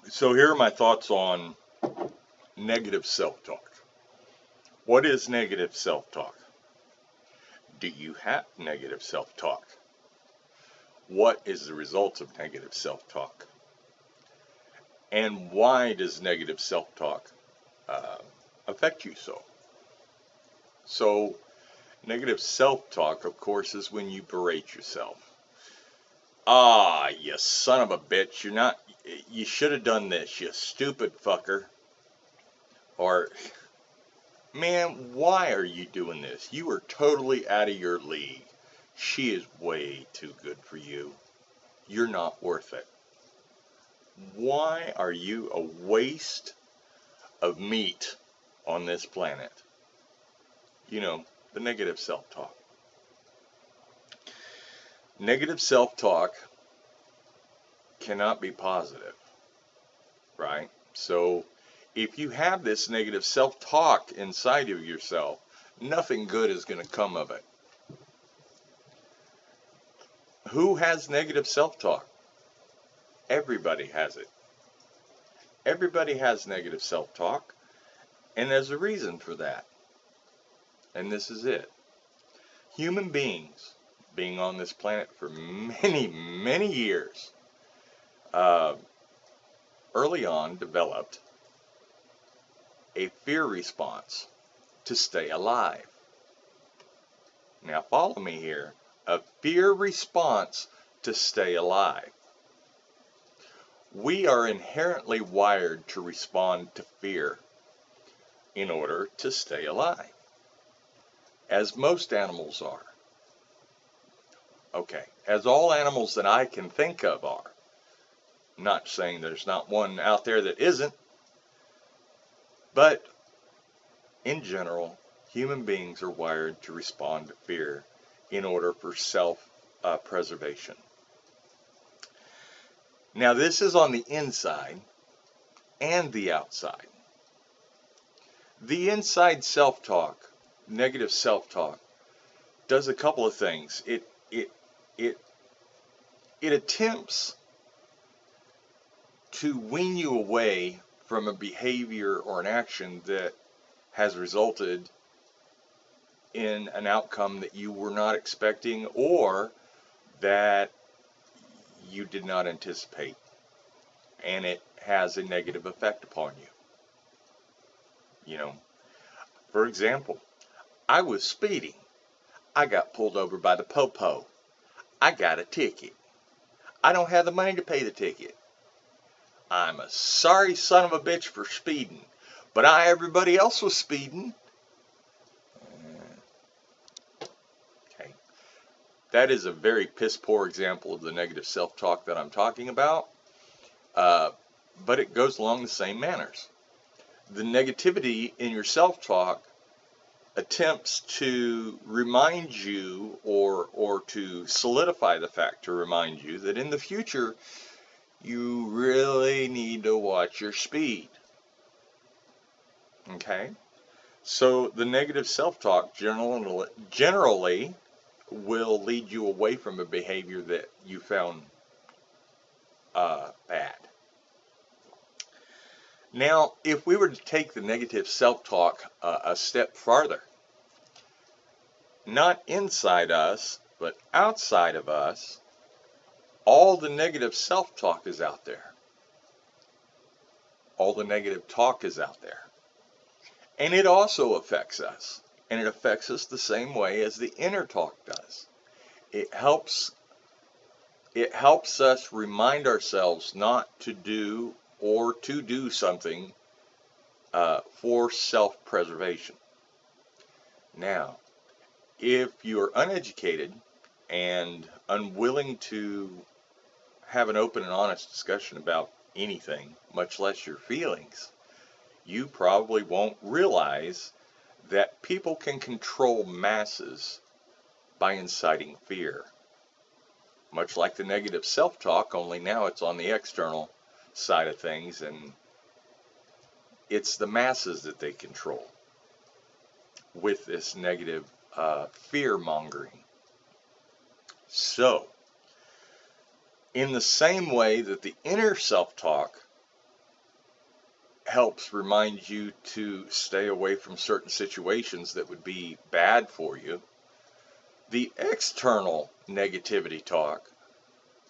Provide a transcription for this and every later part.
So here are my thoughts on negative self-talk. What is negative self-talk? Do you have negative self-talk? What is the result of negative self-talk? And why does negative self-talk uh, affect you so? So, negative self-talk, of course, is when you berate yourself. Ah, you son of a bitch, you should have done this, you stupid fucker. Or, man, why are you doing this? You are totally out of your league. She is way too good for you. You're not worth it. Why are you a waste of meat on this planet? You know, the negative self-talk. Negative self-talk cannot be positive, right? So if you have this negative self-talk inside of yourself, nothing good is going to come of it. Who has negative self-talk? Everybody has it. Everybody has negative self-talk, and there's a reason for that. And this is it. Human beings, being on this planet for many, many years, uh, early on developed a fear response to stay alive. Now follow me here. A fear response to stay alive. We are inherently wired to respond to fear in order to stay alive, as most animals are. Okay, as all animals that I can think of are. I'm not saying there's not one out there that isn't, but in general, human beings are wired to respond to fear in order for self-preservation. Now, this is on the inside and the outside. The inside self-talk, negative self-talk, does a couple of things. It attempts to wean you away from a behavior or an action that has resulted in an outcome that you were not expecting or that you did not anticipate, and it has a negative effect upon you. You know, for example, I was speeding. I got pulled over by the popo. I got a ticket. I don't have the money to pay the ticket. I'm a sorry son of a bitch for speeding, but everybody else was speeding. Okay, that is a very piss poor example of the negative self-talk that I'm talking about, but it goes along the same manners. The negativity in your self-talk attempts to remind you or to solidify the fact to remind you that in the future you really need to watch your speed. Okay? So the negative self-talk generally will lead you away from a behavior that you found bad. Now, if we were to take the negative self-talk a step farther, not inside us, but outside of us, all the negative self-talk is out there. All the negative talk is out there. And it also affects us. And it affects us the same way as the inner talk does. It helps us remind ourselves not to do or to do something for self-preservation. Now, if you're uneducated and unwilling to have an open and honest discussion about anything, much less your feelings, you probably won't realize that people can control masses by inciting fear. Much like the negative self-talk, only now it's on the external side of things, and it's the masses that they control with this negative fear-mongering. So, in the same way that the inner self-talk helps remind you to stay away from certain situations that would be bad for you. The external negativity talk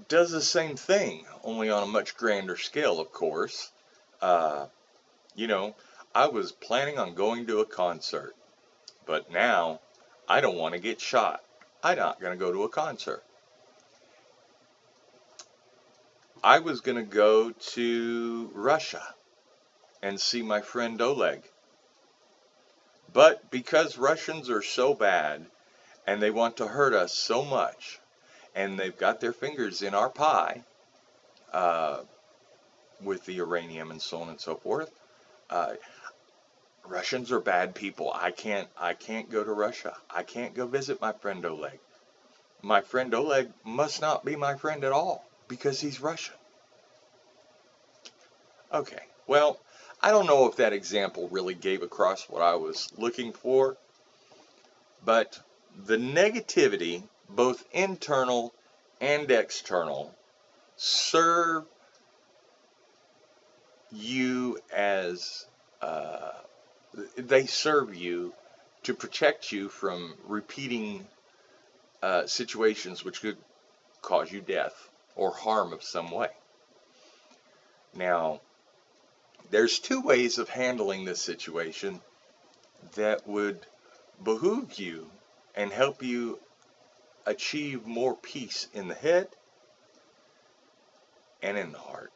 does the same thing, only on a much grander scale, of course. Uh, you know, I was planning on going to a concert, but now I don't want to get shot. I'm not going to go to a concert. I was going to go to Russia and see my friend Oleg. But because Russians are so bad and they want to hurt us so much, and they've got their fingers in our pie uh, with the uranium and so on and so forth, uh, Russians are bad people. I can't go to Russia. I can't go visit my friend Oleg. My friend Oleg must not be my friend at all because he's Russian. Okay, well, I don't know if that example really gave across what I was looking for, but the negativity, both internal and external, serve you as, they serve you to protect you from repeating situations which could cause you death or harm of some way. Now, there's two ways of handling this situation that would behoove you and help you achieve more peace in the head and in the heart.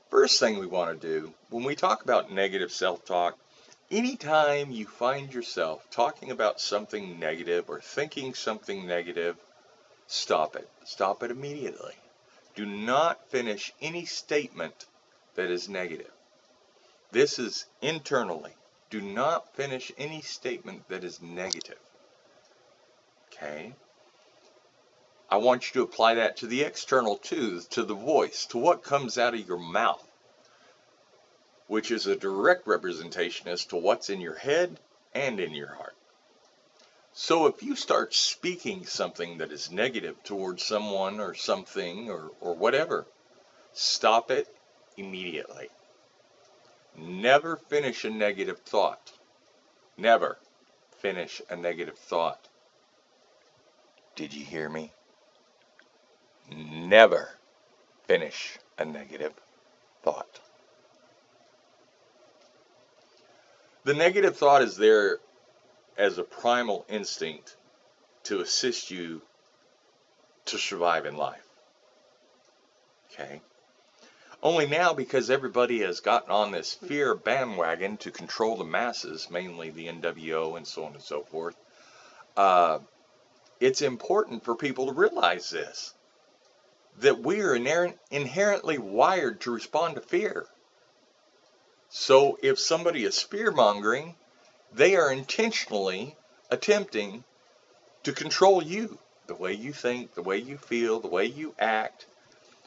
First thing we want to do when we talk about negative self-talk, anytime you find yourself talking about something negative or thinking something negative, stop it. Stop it immediately. Do not finish any statement that is negative. This is internally. Do not finish any statement that is negative. Okay? I want you to apply that to the external too, to the voice, to what comes out of your mouth, which is a direct representation as to what's in your head and in your heart. So if you start speaking something that is negative towards someone or something or whatever, stop it immediately. Never finish a negative thought. Never finish a negative thought. Did you hear me? Never finish a negative thought. The negative thought is there as a primal instinct to assist you to survive in life. Okay? Only now, because everybody has gotten on this fear bandwagon to control the masses, mainly the NWO and so on and so forth, it's important for people to realize this, that we are inherently wired to respond to fear. So if somebody is fear-mongering, they are intentionally attempting to control you, the way you think, the way you feel, the way you act,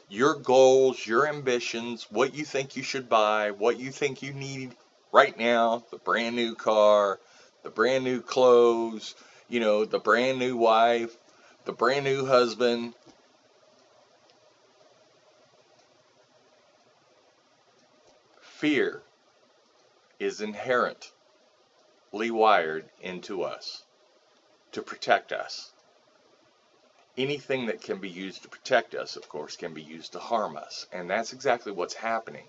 your goals, your ambitions, what you think you should buy, what you think you need right now, the brand new car, the brand new clothes, the brand new wife, the brand new husband. Fear is inherently wired into us to protect us. Anything that can be used to protect us, of course, can be used to harm us. And that's exactly what's happening.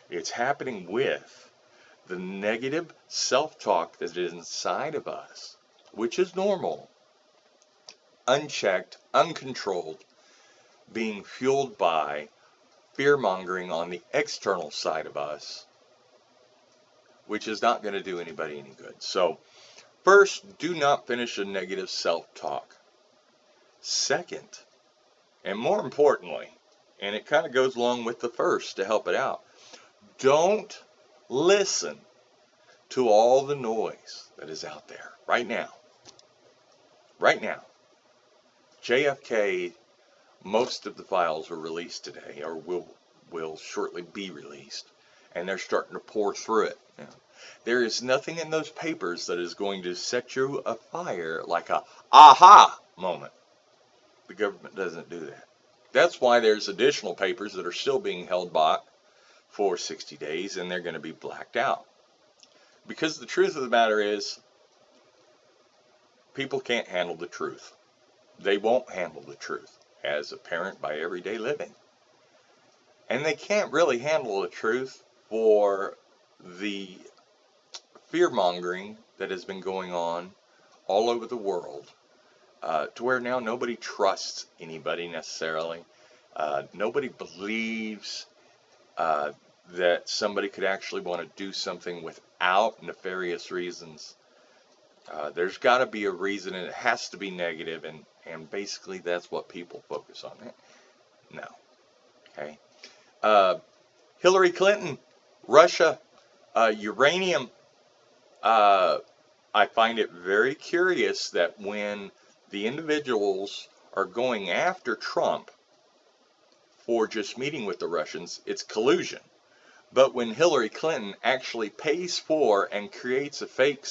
It's happening with the negative self-talk that is inside of us, which is normal, unchecked, uncontrolled, being fueled by fear-mongering on the external side of us, which is not going to do anybody any good. So, first, do not finish a negative self-talk. Second, and more importantly, and it kind of goes along with the first to help it out, don't listen to all the noise that is out there right now. Right now. JFK, most of the files were released today, or will shortly be released, and they're starting to pour through it. There is nothing in those papers that is going to set you afire like a aha moment. The government doesn't do that. That's why there's additional papers that are still being held back for 60 days and they're going to be blacked out. Because the truth of the matter is, people can't handle the truth. They won't handle the truth, as apparent by everyday living. And they can't really handle the truth for the fear-mongering that has been going on all over the world, to where now nobody trusts anybody necessarily. Nobody believes that somebody could actually want to do something without nefarious reasons. There's got to be a reason, and it has to be negative, and basically that's what people focus on. No. Okay. Hillary Clinton, Russia, uranium. I find it very curious that when the individuals are going after Trump for just meeting with the Russians, it's collusion. But when Hillary Clinton actually pays for and creates a fake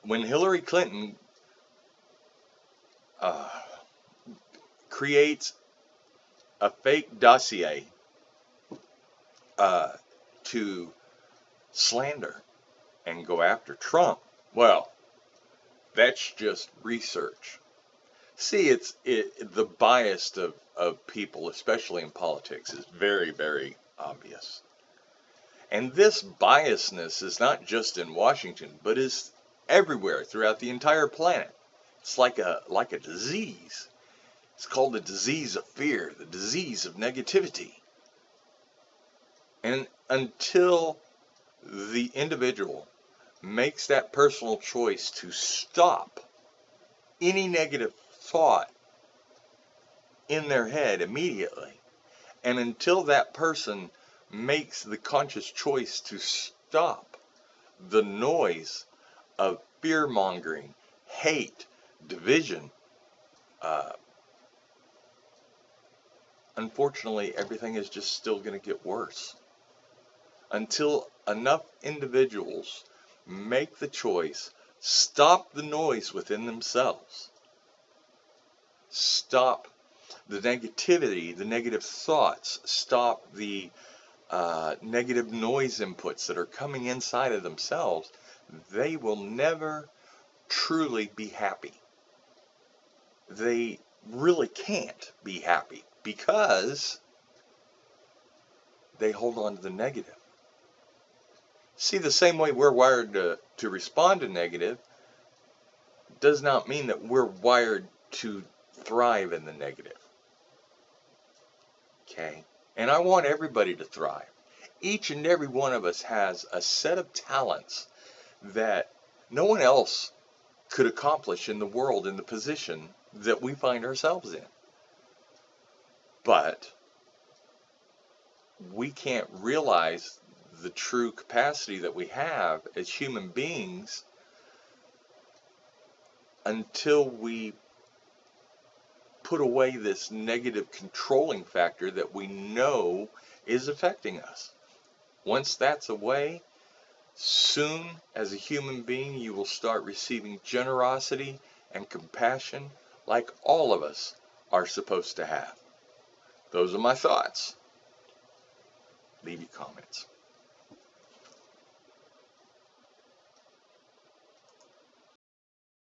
when Hillary Clinton creates a fake dossier to slander and go after Trump, well, that's just research. See, the bias of people, especially in politics, is very, very obvious. And this biasness is not just in Washington, but is everywhere throughout the entire planet. It's like a disease. It's called the disease of fear, the disease of negativity. And until the individual makes that personal choice to stop any negative thought in their head immediately, and until that person makes the conscious choice to stop the noise of fear-mongering, hate, division, unfortunately, everything is just still going to get worse. Until enough individuals make the choice, stop the noise within themselves, stop the negativity, the negative thoughts, stop the negative noise inputs that are coming inside of themselves, they will never truly be happy. They really can't be happy because they hold on to the negative. See, the same way we're wired to respond to negative does not mean that we're wired to thrive in the negative. Okay? And I want everybody to thrive. Each and every one of us has a set of talents that no one else could accomplish in the world in the position that we find ourselves in. But we can't realize the true capacity that we have as human beings until we put away this negative controlling factor that we know is affecting us. Once that's away, soon as a human being you will start receiving generosity and compassion like all of us are supposed to have. Those are my thoughts. Leave your comments.